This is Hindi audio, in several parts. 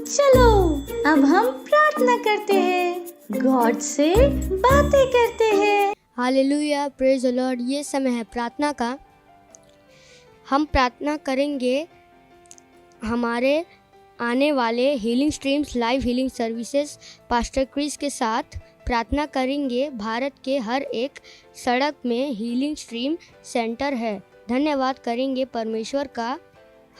चलो अब हम प्रार्थना करते हैं, गॉड से बातें करते हैं। Hallelujah, praise the Lord. ये समय है प्रार्थना का। हम प्रार्थना करेंगे हमारे आने वाले healing streams live healing services pastor Chris के साथ प्रार्थना करेंगे। भारत के हर एक सड़क में हीलिंग स्ट्रीम सेंटर है। धन्यवाद करेंगे परमेश्वर का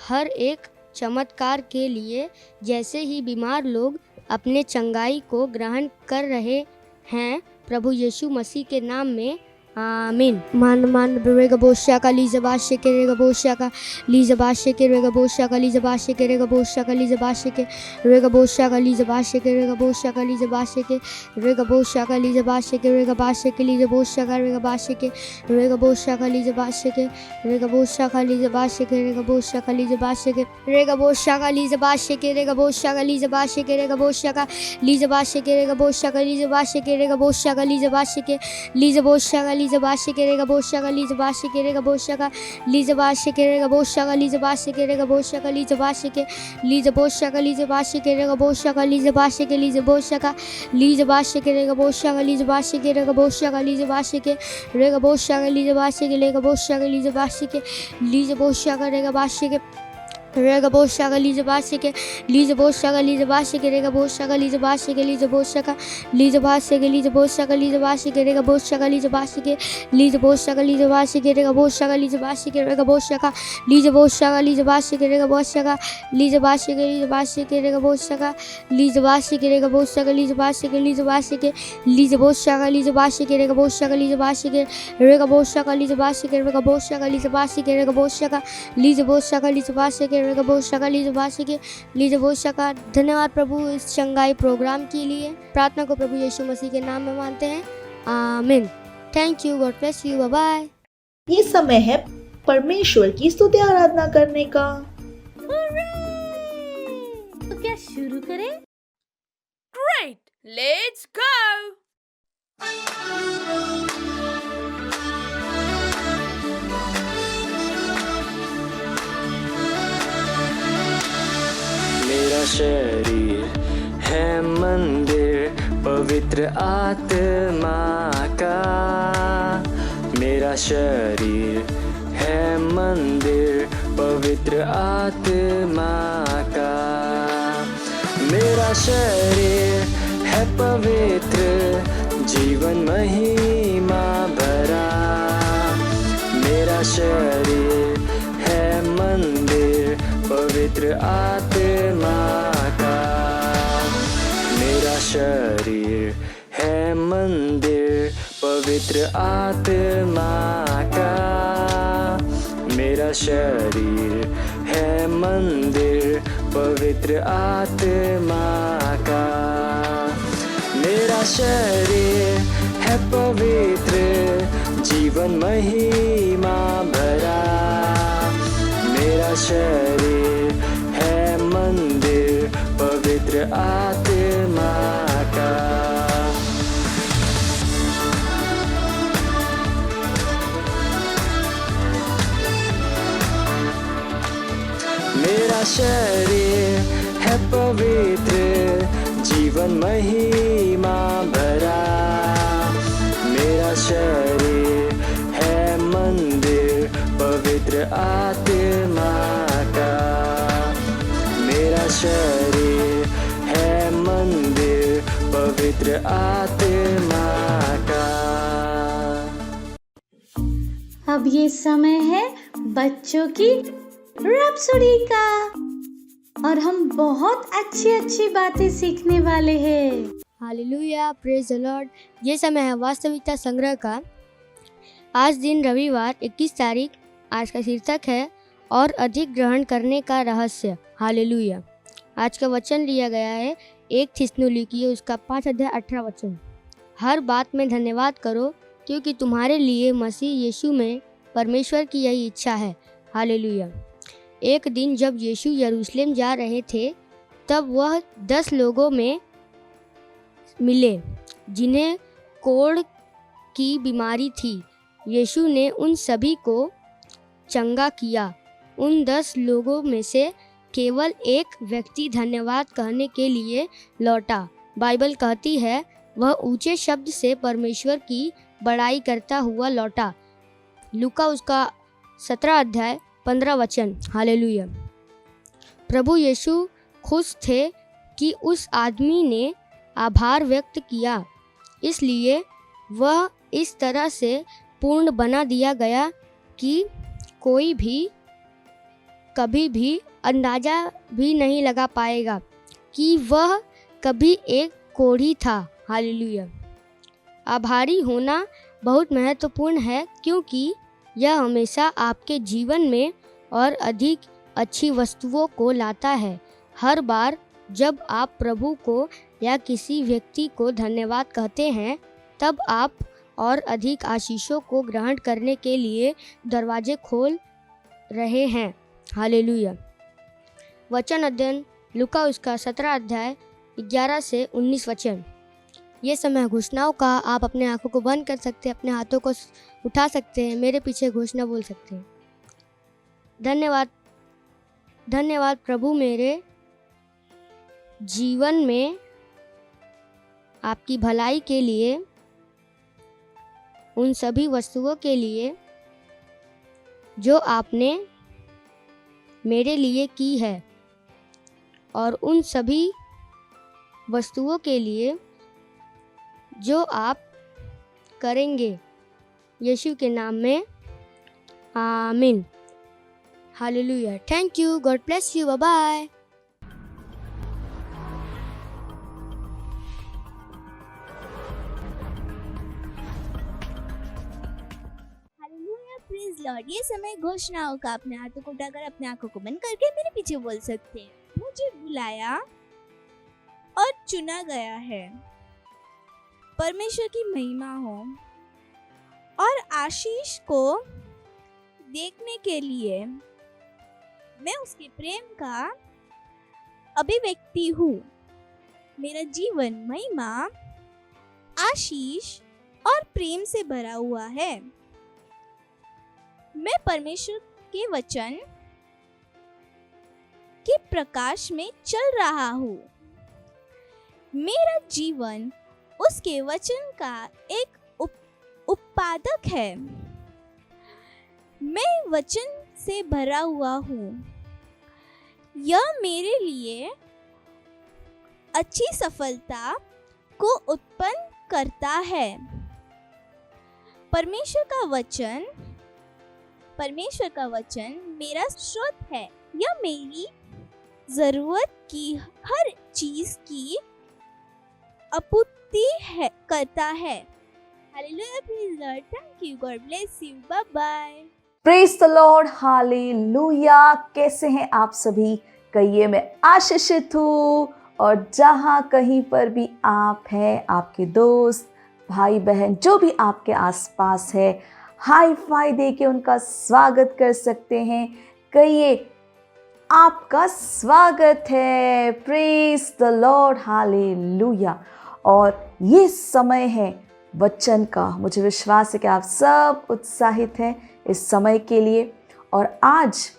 हर एक चमत्कार के लिए। जैसे ही बीमार लोग अपने चंगाई को ग्रहण कर रहे हैं, प्रभु यीशु मसीह के नाम में आमीन। मान रेगा बोशा का लीजबाशे के रेगा बोशा का लीजबाशे के रेगा बोशा का लीजबाशे के रेगा बोशा का लीजबाशे के रेगा बोशा का लीजबाशे के रेगा बोशा का लीजबाशे के रेगा बोशा का लीजबाशे के रेगा बाशे के लीजबोशा का रेगा बाशे के रेगा बोशा का लीजबाशे के रेगा बोशा का लीजबाशे के रेगा बोशा का लीजबाशे के रेगा बोशा का लीजबाशे के रेगा बोशा का लीजबाशे के रेगा बोशा का लीजबाशे के रेगा बोशा का लीजबाशे के रेगा बोशा का लीजबाशे के लीजबोशा का लीजबाशे के रेगा बोशा का लीजबाशे के रेगा बोशा का लीजबाशे के रेगा बोशा का लीजबाशे के रेगा बोशा का लीजबाशे के लीजबोशा का लीजबाशे के रेगा बोशा का लीजबाशे के लीजबोशा का लीजबाशे के रेगा बोशा का लीजबाशे के रेगा बोशा का लीजबाशे के रेगा बोशा का लीजबाशे के रेगा बोशा का लीजबाशे के लीजबोशा का रेगा बाशे के रेगा बोशा का लीजबाशे के लीजबोशा का लीजबाशे के रेगा बोशा का लीजबाशे के लीजबोशा का लीजबाशे के लीजबोशा का लीजबाशे के रेगा बोशा का लीजबाशे के लीजबोशा का लीजबाशे के रेगा बोशा का लीजबाशे के रेगा बोशा का लीजबोशा का लीजबाशे के रेगा बोशा का लीजबाशे के लीजबाशे के रेगा बोशा का लीजबाशे के रेगा बोशा का लीजबाशे के लीजबाशे के लीजबोशा का लीजबाशे के रेगा बोशा का लीजबाशे के रेगा बोशा का लीजबाशे के रेगा बोशा का लीजबाशे के रेगा बोशा का लीजबोशा का लीजबाशे के रेगा बोशा का लीजबाशे के लीजबोशा का। धन्यवाद प्रभु इस चंगाई प्रोग्राम के लिए। प्रार्थना को प्रभु यीशु मसीह के नाम में मानते हैं, आमीन। Thank you, God bless you, bye bye. ये समय है परमेश्वर की स्तुति आराधना करने का। तो क्या शुरू करें? Great! Let's go! मेरा शरीर है मंदिर पवित्र आत्मा का। मेरा शरीर है मंदिर पवित्र आत्मा का। मेरा शरीर है पवित्र जीवन महिमा भरा। मेरा शरीर है मंदिर पवित्र आत्मा का। मेरा शरीर है मंदिर पवित्र आत्मा का। मेरा शरीर है मंदिर पवित्र आत्मा का। मेरा शरीर है पवित्र जीवन महिमा भरा। मेरा शरीर है मंदिर पवित्र आत्मा का। मेरा शरीर है पवित्र जीवन महिमा भरा। मेरा शरीर है मंदिर पवित्र आत्मा का। मेरा शरीर है मंदिर पवित्र आत्मा का। अब ये समय है बच्चों की रैप्सोडी का और हम बहुत अच्छी अच्छी बातें सीखने वाले हैं। Hallelujah, praise the Lord. ये समय है वास्तविकता संग्रह का। आज दिन रविवार 21 तारीख। आज का शीर्षक है और अधिक ग्रहण करने का रहस्य। हालेलुया। आज का वचन लिया गया है 1 थिस्सलुनीकियों उसका 5 अध्याय 18 वचन। हर बात में धन्यवाद करो क्योंकि तुम्हारे लिए मसीह यीशु में परमेश्वर की यही इच्छा है। हालेलुया। एक दिन जब यीशु यरूशलेम जा रहे थे तब वह 10 लोगों में मिले जिन्हें कोढ़ की बीमारी थी। यीशु ने उन सभी को चंगा किया। उन 10 लोगों में से केवल एक व्यक्ति धन्यवाद कहने के लिए लौटा। बाइबल कहती है वह ऊंचे शब्द से परमेश्वर की बड़ाई करता हुआ लौटा। लूका उसका 17 अध्याय 15 वचन। हालेलुया। प्रभु यीशु खुश थे कि उस आदमी ने आभार व्यक्त किया, इसलिए वह इस तरह से पूर्ण बना दिया गया कि कोई भी कभी भी अंदाज़ा भी नहीं लगा पाएगा कि वह कभी एक कोढ़ी था। हालेलुया। आभारी होना बहुत महत्वपूर्ण है, क्योंकि यह हमेशा आपके जीवन में और अधिक अच्छी वस्तुओं को लाता है। हर बार जब आप प्रभु को या किसी व्यक्ति को धन्यवाद कहते हैं, तब आप और अधिक आशीषों को ग्रहण करने के लिए दरवाजे खोल रहे हैं। हालेलुया। वचन अध्ययन लूका उसका 17 अध्याय 11 से 19 वचन। ये समय घोषणाओं का। आप अपने आंखों को बंद कर सकते हैं, अपने हाथों को उठा सकते हैं, मेरे पीछे घोषणा बोल सकते हैं। धन्यवाद, धन्यवाद प्रभु, मेरे जीवन में आपकी भलाई के लिए, उन सभी वस्तुओं के लिए जो आपने मेरे लिए की है, और उन सभी वस्तुओं के लिए जो आप करेंगे, यीशु के नाम में, आमीन। हालेलुया। Thank you. God bless you. Bye bye. हालेलुया, प्रेज लॉर्ड। ये समय घोषणाओं का। अपने हाथों को उठाकर अपने आंखों को बंद करके मेरे पीछे बोल सकते हैं। मुझे बुलाया और चुना गया है। परमेश्वर की महिमा हो और आशीष को देखने के लिए मैं उसके प्रेम का अभिव्यक्ति हूँ। मेरा जीवन महिमा, आशीष और प्रेम से भरा हुआ है। मैं परमेश्वर के वचन के प्रकाश में चल रहा हूँ। मेरा जीवन उसके वचन का एक उत्पादक है। मैं वचन से भरा हुआ हूँ। यह मेरे लिए अच्छी सफलता को उत्पन्न करता है। परमेश्वर का वचन मेरा स्रोत है। यह मेरी जरूरत की हर चीज की आपूर्ति करता है। हालेलुया, praise Lord. Thank you. God bless you. Bye bye. Praise the Lord. हालेलुया। कैसे हैं आप सभी? कहिए मैं आशीषित हूँ। और जहाँ कहीं पर भी आप हैं, आपके दोस्त, भाई बहन, जो भी आपके आसपास है, हाई फाई दे के उनका स्वागत कर सकते हैं। कहिए आपका स्वागत है। Praise the Lord. हालेलुया। और ये समय है वचन का। मुझे विश्वास है कि आप सब उत्साहित हैं इस समय के लिए। और आज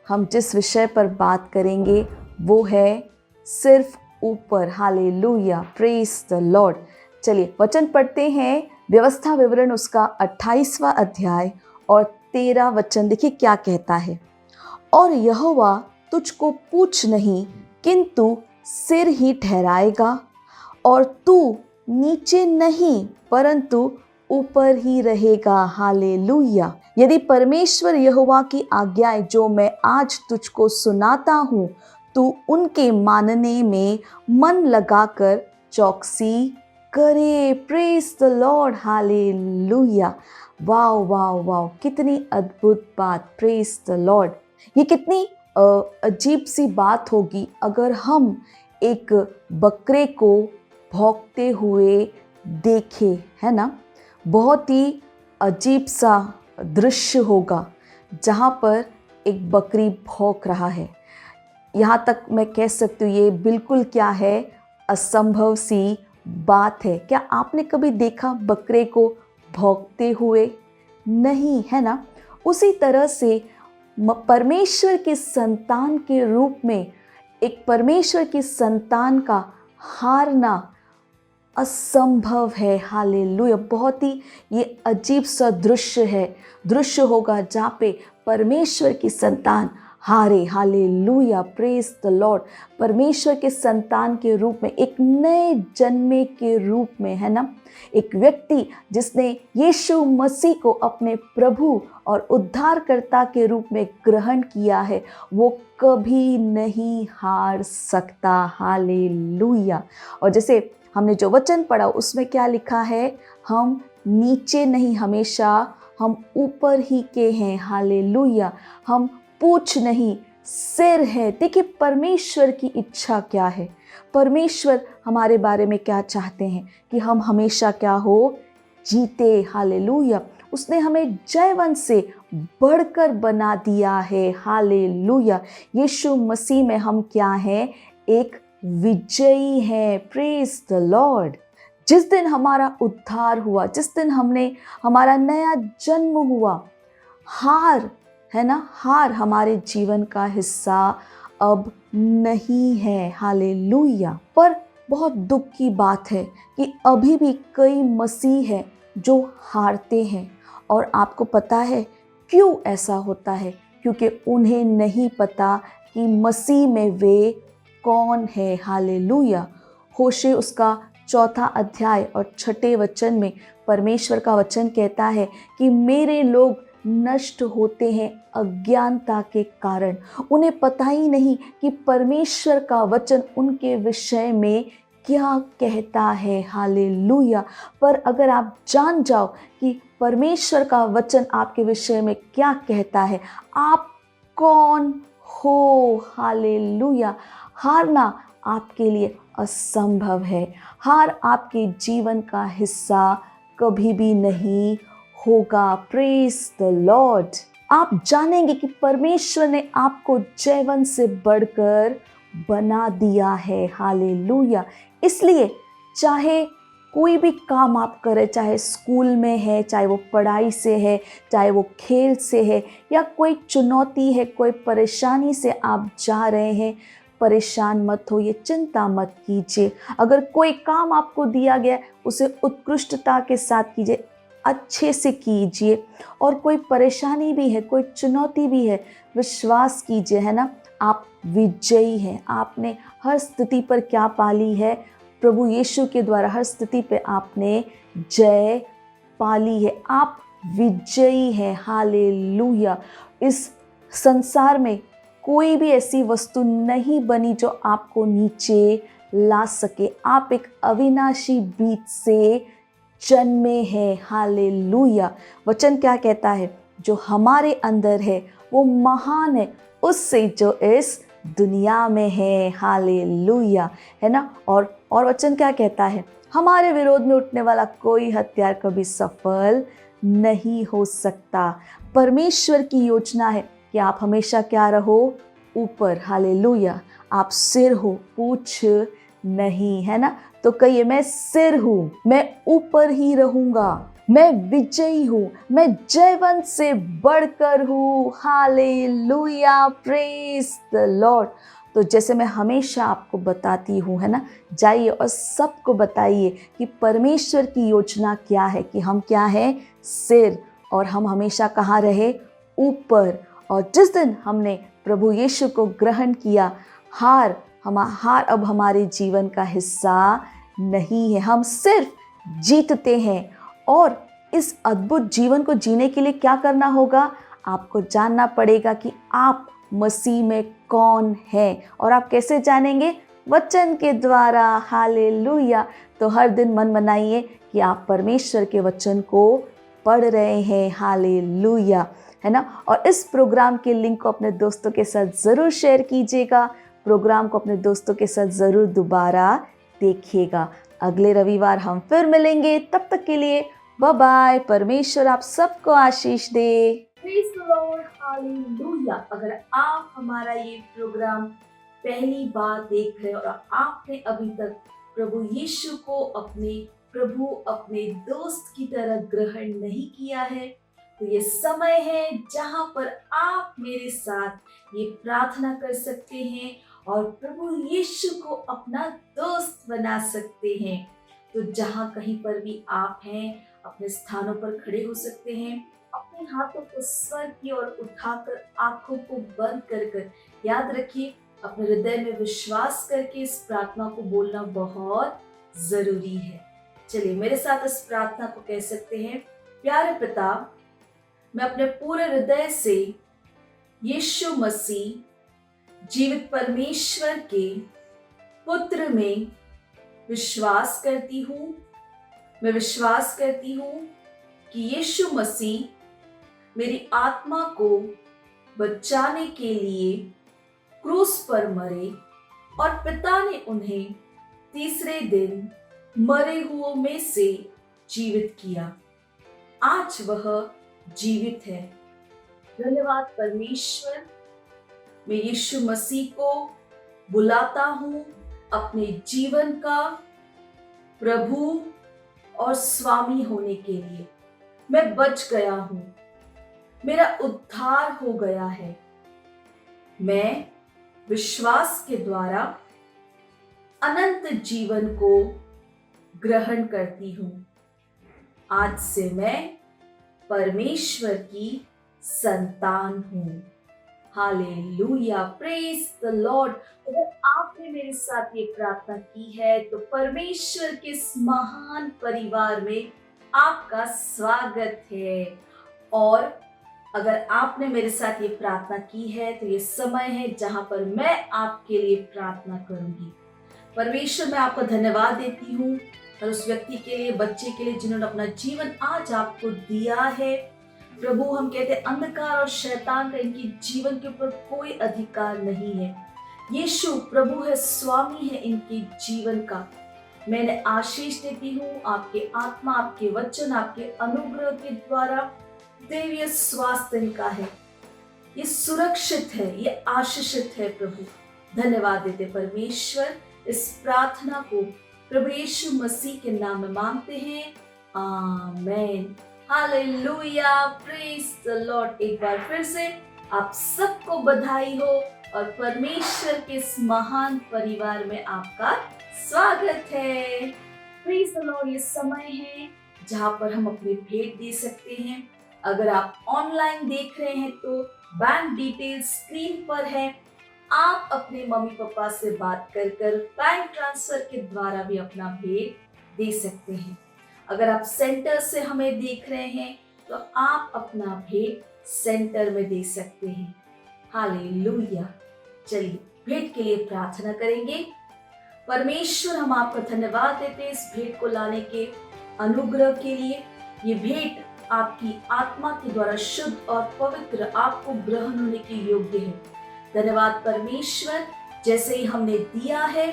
हम जिस विषय पर बात करेंगे वो है सिर्फ ऊपर। हालेलुया। Praise the Lord. चलिए वचन पढ़ते हैं। व्यवस्था विवरण उसका 28वां अध्याय और 13 वचन। देखिए क्या कहता है। और यहोवा तुझको पूँछ नहीं किंतु सिर ही ठहराएगा, और तू नीचे नहीं परंतु ऊपर ही रहेगा। हालेलुया। यदि परमेश्वर यहोवा की आज्ञाएं जो मैं आज तुझको सुनाता हूँ, तू उनके मानने में मन लगाकर चौकसी करे। Praise the Lord. हालेलुया। वाव वाव वाव, कितनी अद्भुत बात। Praise the Lord. ये कितनी अजीब सी बात होगी अगर हम एक बकरे को भौंकते हुए देखें, है ना। बहुत ही अजीब सा दृश्य होगा जहाँ पर एक बकरी भौंक रहा है। यहाँ तक मैं कह सकती हूँ ये बिल्कुल क्या है, असंभव सी बात है। क्या आपने कभी देखा बकरे को भौंकते हुए? नहीं, है ना। उसी तरह से परमेश्वर के संतान के रूप में एक परमेश्वर की संतान का हारना असंभव है। हालेलुया। बहुत ही ये अजीब सा दृश्य होगा जहाँ पे परमेश्वर की संतान हारे। Hallelujah, praise the Lord. परमेश्वर के संतान के रूप में, एक नए जन्मे के रूप में, है ना, एक व्यक्ति जिसने यीशु मसीह को अपने प्रभु और उद्धारकर्ता के रूप में ग्रहण किया है, वो कभी नहीं हार सकता। हालेलुया। और जैसे हमने जो वचन पढ़ा उसमें क्या लिखा है, हम नीचे नहीं, हमेशा हम ऊपर ही के हैं। हालेलुया। हम पूछ नहीं, सिर है। देखिए परमेश्वर की इच्छा क्या है, परमेश्वर हमारे बारे में क्या चाहते हैं कि हम हमेशा क्या हो, जीते। हालेलुया। उसने हमें जयवंत से बढ़कर बना दिया है। हालेलुया। यीशु मसीह में हम क्या हैं, एक विजयी हैं। Praise the Lord. जिस दिन हमारा उद्धार हुआ, जिस दिन हमारा नया जन्म हुआ, हार है ना, हार हमारे जीवन का हिस्सा अब नहीं है। हालेलुया। पर बहुत दुख की बात है कि अभी भी कई मसीह हैं जो हारते हैं। और आपको पता है क्यों ऐसा होता है? क्योंकि उन्हें नहीं पता कि मसीह में वे कौन है। हालेलुया। होशे उसका 4 अध्याय और 6 वचन में परमेश्वर का वचन कहता है कि मेरे लोग नष्ट होते हैं अज्ञानता के कारण। उन्हें पता ही नहीं कि परमेश्वर का वचन उनके विषय में क्या कहता है। हालेलुया। पर अगर आप जान जाओ कि परमेश्वर का वचन आपके विषय में क्या कहता है, आप कौन हो। हालेलुया। हारना आपके लिए असंभव है। हार आपके जीवन का हिस्सा कभी भी नहीं होगा। Praise the Lord. आप जानेंगे कि परमेश्वर ने आपको जयवंत से बढ़कर बना दिया है। हालेलुया। इसलिए चाहे कोई भी काम आप करें, चाहे स्कूल में है, चाहे वो पढ़ाई से है, चाहे वो खेल से है, या कोई चुनौती है, कोई परेशानी से आप जा रहे हैं, परेशान मत होइए, चिंता मत कीजिए। अगर कोई काम आपको दिया गया उसे उत्कृष्टता के साथ कीजिए, अच्छे से कीजिए। और कोई परेशानी भी है, कोई चुनौती भी है, विश्वास कीजिए, है ना, आप विजयी हैं। आपने हर स्थिति पर क्या पाली है, प्रभु यीशु के द्वारा हर स्थिति पे आपने जय पाली है। आप विजयी हैं। हालेलुया। इस संसार में कोई भी ऐसी वस्तु नहीं बनी जो आपको नीचे ला सके। आप एक अविनाशी बीज से जन्मे हैं। हालेलुया। वचन क्या कहता है, जो हमारे अंदर है वो महान है उससे जो इस दुनिया में है। हालेलुया। है ना। और वचन क्या कहता है, हमारे विरोध में उठने वाला कोई हथियार कभी सफल नहीं हो सकता। परमेश्वर की योजना है कि आप हमेशा क्या रहो, ऊपर। हालेलुया। आप सिर हो, पूछ नहीं, है ना। तो कहिए, मैं सिर हूँ, मैं ऊपर ही रहूंगा, मैं विजयी हूँ, मैं जयवंत से बढ़कर हूँ। हालेलुया। Praise the Lord. तो जैसे मैं हमेशा आपको बताती हूँ, है ना, जाइए और सबको बताइए कि परमेश्वर की योजना क्या है, कि हम क्या हैं, सिर, और हम हमेशा कहाँ रहे, ऊपर। और जिस दिन हमने प्रभु यीशु को ग्रहण किया, हार अब हमारे जीवन का हिस्सा नहीं है। हम सिर्फ जीतते हैं। और इस अद्भुत जीवन को जीने के लिए क्या करना होगा, आपको जानना पड़ेगा कि आप मसीह में कौन है। और आप कैसे जानेंगे, वचन के द्वारा। हालेलुया। तो हर दिन मन बनाइए कि आप परमेश्वर के वचन को पढ़ रहे हैं। हालेलुया। है ना। और इस प्रोग्राम के लिंक को अपने दोस्तों के साथ ज़रूर शेयर कीजिएगा। प्रोग्राम को अपने दोस्तों के साथ ज़रूर दोबारा देखिएगा। अगले रविवार हम फिर मिलेंगे। तब तक के लिए बाय बाय। परमेश्वर आप सबको आशीष दे। Praise the Lord. हालेलुया। अगर आप हमारा ये प्रोग्राम पहली बार देख रहे हो और आपने अभी तक प्रभु यीशु को अपने प्रभु, अपने दोस्त की तरह ग्रहण नहीं किया है, तो ये समय है जहां पर आप मेरे साथ ये प्रार्थना कर सकते हैं और प्रभु यीशु को अपना दोस्त बना सकते हैं। तो जहां कहीं पर भी आप हैं, अपने स्थानों पर खड़े हो सकते हैं, अपने हाथों को स्वर्ग की ओर उठाकर आंखों को बंद कर कर याद रखिए, अपने हृदय में विश्वास करके इस प्रार्थना को बोलना बहुत जरूरी है। चलिए मेरे साथ इस प्रार्थना को कह सकते हैं। प्यारे पिता, मैं अपने पूरे हृदय से यीशु मसीह जीवित परमेश्वर के पुत्र में विश्वास करती हूँ। मैं विश्वास करती हूँ कि यीशु मसीह मेरी आत्मा को बचाने के लिए क्रूस पर मरे और पिता ने उन्हें तीसरे दिन मरे हुओं में से जीवित किया। आज वह जीवित है। धन्यवाद परमेश्वर। मैं यीशु मसीह को बुलाता हूँ अपने जीवन का प्रभु और स्वामी होने के लिए। मैं बच गया हूँ, मेरा उद्धार हो गया है। मैं विश्वास के द्वारा अनंत जीवन को ग्रहण करती हूँ। आज से मैं परमेश्वर की संतान हूँ। Hallelujah, praise the Lord. अगर आपने मेरे साथ ये प्रार्थना की है तो परमेश्वर के इस महान परिवार में आपका स्वागत है। और अगर आपने मेरे साथ ये प्रार्थना की है तो ये समय है जहां पर मैं आपके लिए प्रार्थना करूंगी। परमेश्वर, मैं आपका धन्यवाद देती हूँ और उस व्यक्ति के लिए, बच्चे के लिए जिन्होंने अपना जीवन आज आपको दिया है। प्रभु, हम कहते हैं अंधकार और शैतान का इनके जीवन के ऊपर कोई अधिकार नहीं है। यीशु प्रभु है, स्वामी है इनके जीवन का। मैंने आशीष देती हूँ आपके आत्मा, आपके वचन, आपके अनुग्रह के द्वारा दैवीय स्वास्थ्य इनका है। ये सुरक्षित है, ये आशीषित है। प्रभु धन्यवाद देते परमेश्वर। इस प्रार्थना को प्रभु यीशु मसीह के नाम में मांगते हैं, आमीन। Hallelujah, praise the Lord. एक बार फिर से आप सबको बधाई हो और परमेश्वर के इस महान परिवार में आपका स्वागत है। Praise the Lord. ये समय है जहां पर हम अपनी भेंट दे सकते हैं। अगर आप ऑनलाइन देख रहे हैं तो बैंक डिटेल्स स्क्रीन पर है। आप अपने मम्मी पापा से बात कर कर बैंक ट्रांसफर के द्वारा भी अपना भेंट दे सकते हैं। अगर आप सेंटर से हमें देख रहे हैं तो आप अपना भेंट सेंटर में दे सकते हैं। हालेलुया। चलिए भेंट के लिए प्रार्थना करेंगे। परमेश्वर, हम आपका धन्यवाद देते हैं इस भेंट को लाने के अनुग्रह के लिए। ये भेंट आपकी आत्मा के द्वारा शुद्ध और पवित्र, आपको ग्रहण होने के योग्य है। धन्यवाद परमेश्वर, जैसे ही हमने दिया है,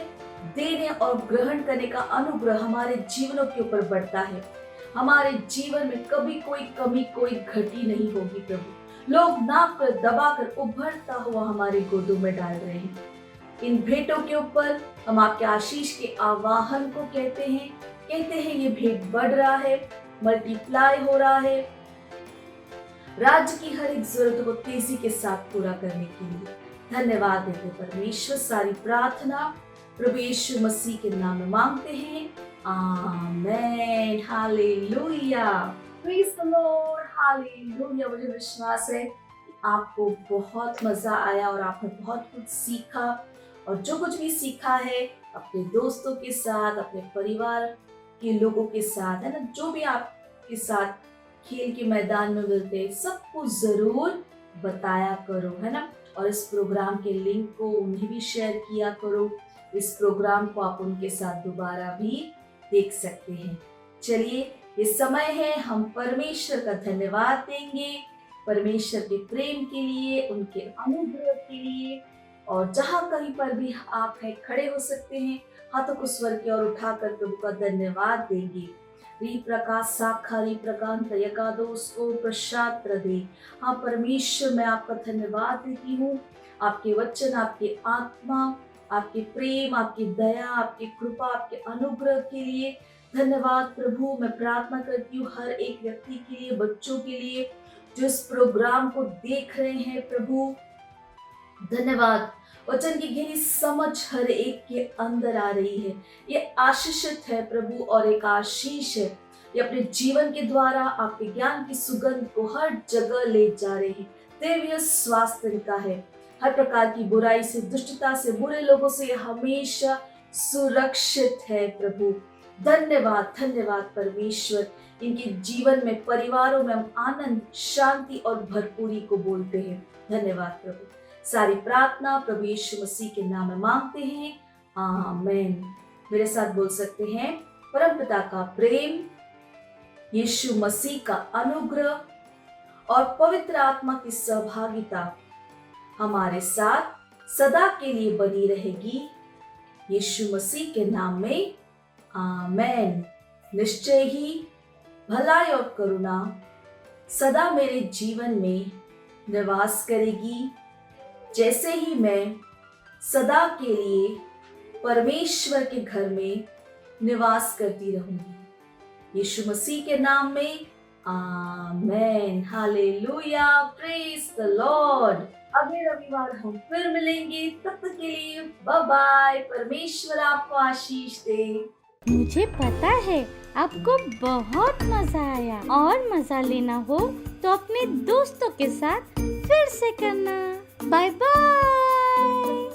देने और ग्रहण करने का अनुग्रह हमारे जीवनों के ऊपर बढ़ता है। हमारे जीवन में कभी कोई कमी, कोई घटी नहीं होगी। प्रभु, लोग नाप कर, दबा कर उभरता हुआ हमारे गोदों में डाल रहे हैं। इन भेंटों के ऊपर हम आपके आशीष के आवाहन को कहते हैं ये भेंट बढ़ रहा है, मल्टीप्लाई हो रहा है, राज्य की हर एक जरूरत को तेजी के साथ पूरा करने के लिए। धन्यवाद देते परमेश्वर। सारी प्रार्थना प्रभु यीशु मसीह के नाम में मांगते हैं, आमीन। Hallelujah, praise the Lord. Hallelujah. मुझे विश्वास है कि आपको बहुत मजा आया और आपने बहुत कुछ सीखा। और जो कुछ भी सीखा है अपने दोस्तों के साथ, अपने परिवार के लोगों के साथ, है ना, जो भी आपके साथ खेल के मैदान में मिलते हैं, सबको जरूर बताया करो, है ना। और इस प्रोग्राम के लिंक को उन्हें भी शेयर किया करो। इस प्रोग्राम को आप उनके साथ दोबारा भी देख सकते हैं। चलिए, ये समय है हम परमेश्वर का धन्यवाद देंगे, परमेश्वर के प्रेम के लिए, उनके अनुग्रह के लिए। और जहां कहीं पर भी आप हैं, खड़े हो सकते हैं, हाथों को स्वर्ग की ओर उठाकर प्रभु का धन्यवाद देंगे। री प्रकाश साखा री प्रकांत यकादोस को प्रसाद प्रदे। हाँ परमेश्वर, मैं आपका धन्यवाद देती हूँ आपके वचन, आपके आत्मा, आपके प्रेम, आपकी दया, आपकी कृपा, आपके अनुग्रह के लिए। धन्यवाद प्रभु। मैं प्रार्थना करती हूँ हर एक व्यक्ति के लिए, बच्चों के लिए, जो इस प्रोग्राम को देख रहे हैं प्रभु, धन्यवाद। वचन की गहरी समझ हर एक के अंदर आ रही है। ये आशीषित है प्रभु और एक आशीष है। ये अपने जीवन के द्वारा आपके ज्ञान की सुगंध को हर जगह ले जा रहे हैं। दैवीय स्वास्थ्य इनका है। हर प्रकार की बुराई से, दुष्टता से, बुरे लोगों से हमेशा सुरक्षित है प्रभु। धन्यवाद, धन्यवाद परमेश्वर। इनके जीवन में, परिवारों में हम आनंद, शांति और भरपूरी को बोलते हैं। धन्यवाद प्रभु। सारी प्रार्थना प्रभु यीशु मसीह के नाम में मांगते हैं, आमीन। मेरे साथ बोल सकते हैं, परमपिता का प्रेम, यीशु मसीह का अनुग्रह और पवित्र आत्मा की सहभागिता हमारे साथ सदा के लिए बनी रहेगी, यीशु मसीह के नाम में, आमीन। निश्चय ही भलाई और करुणा सदा मेरे जीवन में निवास करेगी, जैसे ही मैं सदा के लिए परमेश्वर के घर में निवास करती रहूंगी, यीशु मसीह के नाम में, आमीन। Hallelujah, praise the Lord. अगले रविवार हम फिर मिलेंगे, तब तक के लिए बाय बाय। परमेश्वर आपको आशीष दे। मुझे पता है आपको बहुत मजा आया, और मजा लेना हो तो अपने दोस्तों के साथ फिर से करना। Bye bye.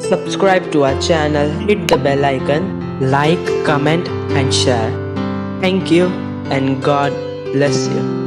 Subscribe to our channel, hit the bell icon, like, comment and share. Thank you and God bless you.